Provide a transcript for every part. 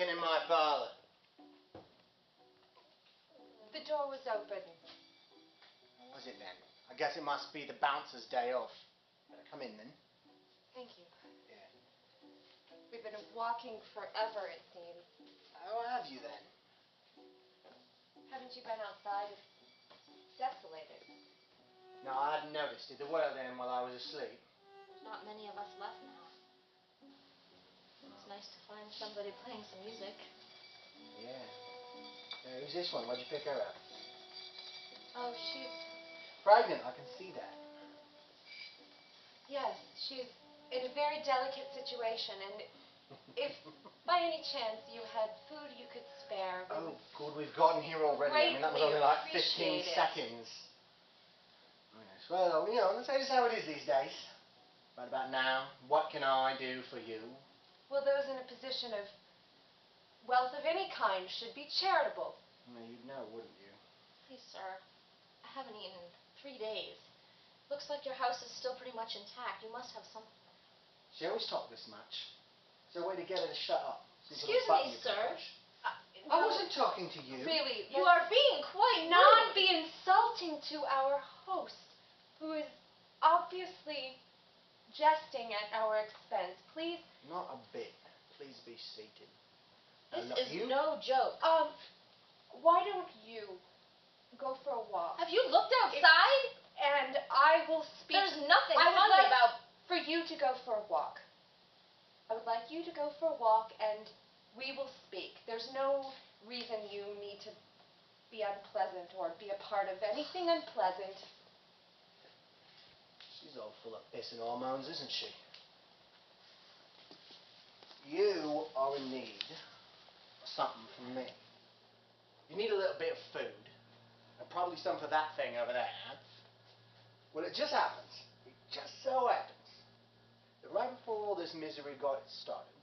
lurking in my parlour? The door was open. What was it then? I guess it must be the bouncer's day off. Better come in then. Thank you. Yeah. We've been walking forever, it seems. How have you then? Haven't you been outside? It's desolated. No, I hadn't noticed it. There were then while I was asleep. There's not many of us left now. It's nice to find somebody playing some music. Yeah. Who's this one? Why'd you pick her up? Oh, she's... Pregnant, I can see that. Yes, she's in a very delicate situation, and if by any chance you had food you could spare... Oh, good, we've gotten here already. I mean, that was only like 15 seconds. Yes, well, you know, that's how it is these days. Right about now, what can I do for you? Well, those in a position of wealth of any kind should be charitable. Well, you'd know, wouldn't you? Please, sir, I haven't eaten in 3 days. Looks like your house is still pretty much intact. You must have some... She always talked this much. Is there a way to get her to shut up? Excuse me, sir. I wasn't talking to you. Really, you are being quite not rude. be insulting to our host, who is obviously jesting at our expense. Please. Not a bit. Please be seated. This is no joke. Why don't you go for a walk? Have you looked outside? And I will speak. There's nothing I would funny like about... for you to go for a walk. I would like you to go for a walk, and we will speak. There's no reason you need to be unpleasant or be a part of anything unpleasant. She's all full of piss and hormones, isn't she? You are in need of something from me. You need a little bit of food, and probably some for that thing over there. Well, it just so happens, that right before all this misery got started,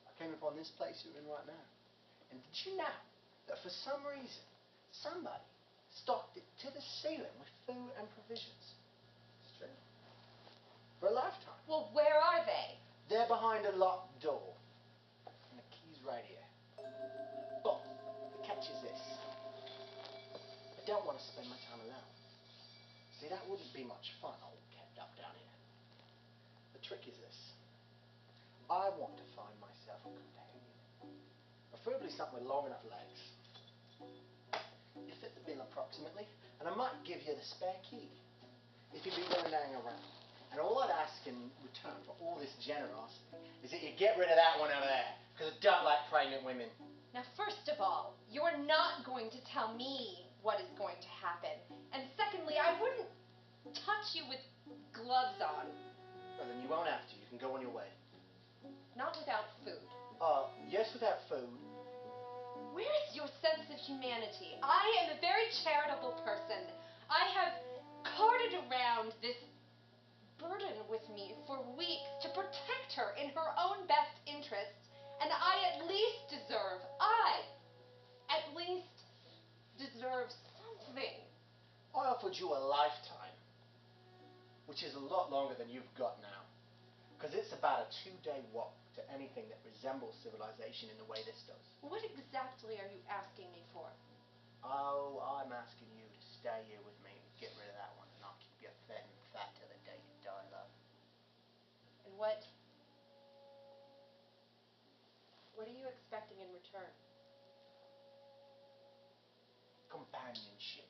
I came upon this place you're in right now. And did you know that for some reason, somebody stocked it to the ceiling with food and provisions? It's true. For a lifetime. Well, where are they? They're behind a locked door. And the key's right here. But the catch is this. I don't want to spend my time alone. See, that wouldn't be much fun all kept up down here. The trick is this. I want to find myself a companion. Preferably something with long enough legs. You fit the bill approximately, and I might give you the spare key. If you'd be willing to hang around. And all I'd ask in return for all this generosity is that you get rid of that one over there, because I don't like pregnant women. Now, first of all, you're not going to tell me what is going to happen. And secondly, I wouldn't touch you with gloves on. Well, then you won't have to. You can go on your way. Not without food. Yes, without food. Where is your sense of humanity? I am a very charitable person. I have carted around this burden with me for weeks to protect her in her own best interests, and I at least deserve something. I offered you a lifetime, which is a lot longer than you've got now, because it's about a 2-day walk to anything that resembles civilization in the way this does. What exactly are you asking me for? Oh, I'm asking you to stay here with me and get rid of that one, and I'll keep you fed and fat till the day you die, love. And what are you expecting in return? Companionship.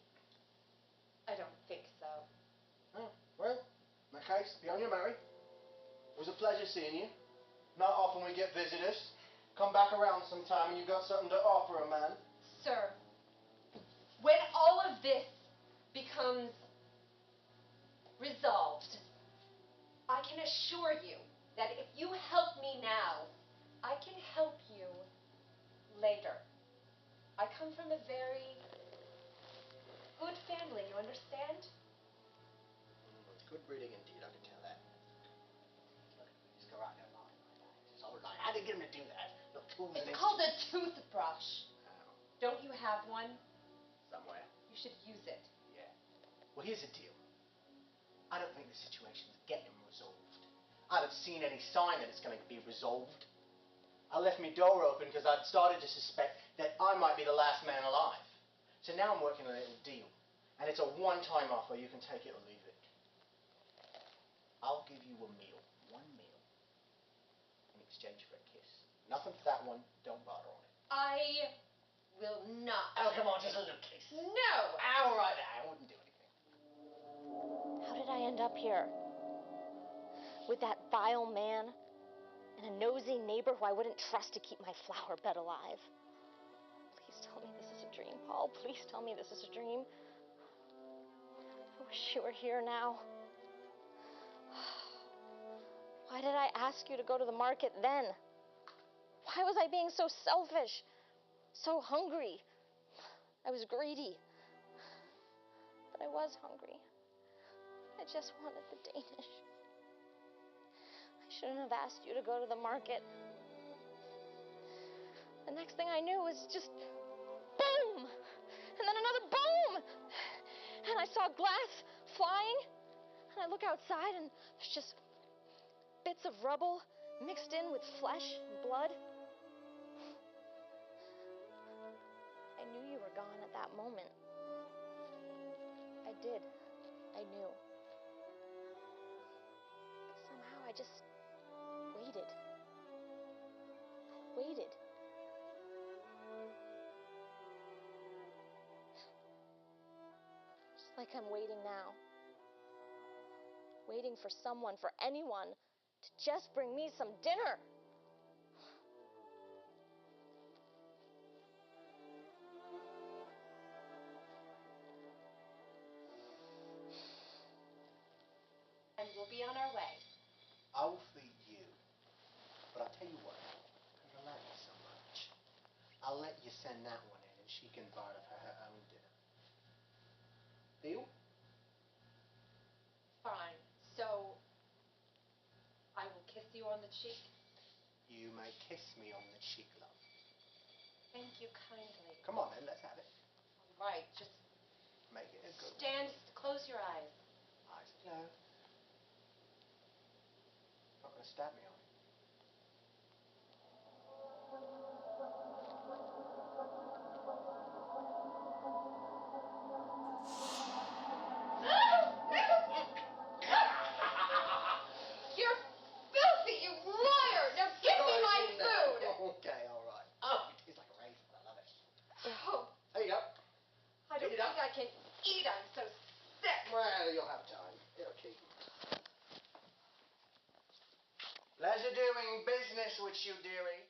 I don't think so. Oh, well, in that case, be on your merry. It was a pleasure seeing you. Not often we get visitors. Come back around sometime and you've got something to offer a man. Sir, when all of this becomes resolved, I can assure you that if you help me now, I can help you later. I come from a very good family, you understand? Good breeding indeed, I can tell that. Look, just go right down the line like that. It's all right. How did you get him to do that? Look, It's called a toothbrush. Oh. Don't you have one? Somewhere. You should use it. Yeah. Well, here's the deal. I don't think the situation's getting resolved. I haven't seen any sign that it's going to be resolved. I left my door open because I'd started to suspect that I might be the last man alive. So now I'm working on a little deal. And it's a one-time offer. You can take it or leave it. I'll give you a meal. One meal. In exchange for a kiss. Nothing for that one. Don't bother on it. I will not. Oh, come on. Just a little kiss. No. All right. I wouldn't do anything. How did I end up here? With that vile man and a nosy neighbor who I wouldn't trust to keep my flower bed alive. Please tell me this is a dream, Paul. Please tell me this is a dream. I wish you were here now. Why did I ask you to go to the market then? Why was I being so selfish? So hungry? I was greedy. But I was hungry. I just wanted the Danish. I shouldn't have asked you to go to the market. The next thing I knew was just boom! And then another boom! And I saw glass flying. And I look outside and there's just bits of rubble mixed in with flesh and blood. I knew you were gone at that moment. I did. I knew. But somehow I just waited. I waited. Just like I'm waiting now. Waiting for someone, for anyone, to just bring me some dinner. And we'll be on our way. I will feed you. But I'll tell you what. Because I love you so much. I'll let you send that one in and she can barter for her own dinner. Deal? Fine. So, I will kiss you on the cheek. You may kiss me on the cheek, love. Thank you kindly. Come on then, let's have it. All right, just Make it a good stand, close your eyes. one. Eyes closed. Not going to stab me, are you? You're filthy, you liar! Now give me my food! Okay, all right. Oh, it tastes like a raisin. I love it. Oh, There you go. I don't Eat it up. think I can eat. I'm so sick. Well, you'll have time. It'll keep. Pleasure doing business with you, dearie.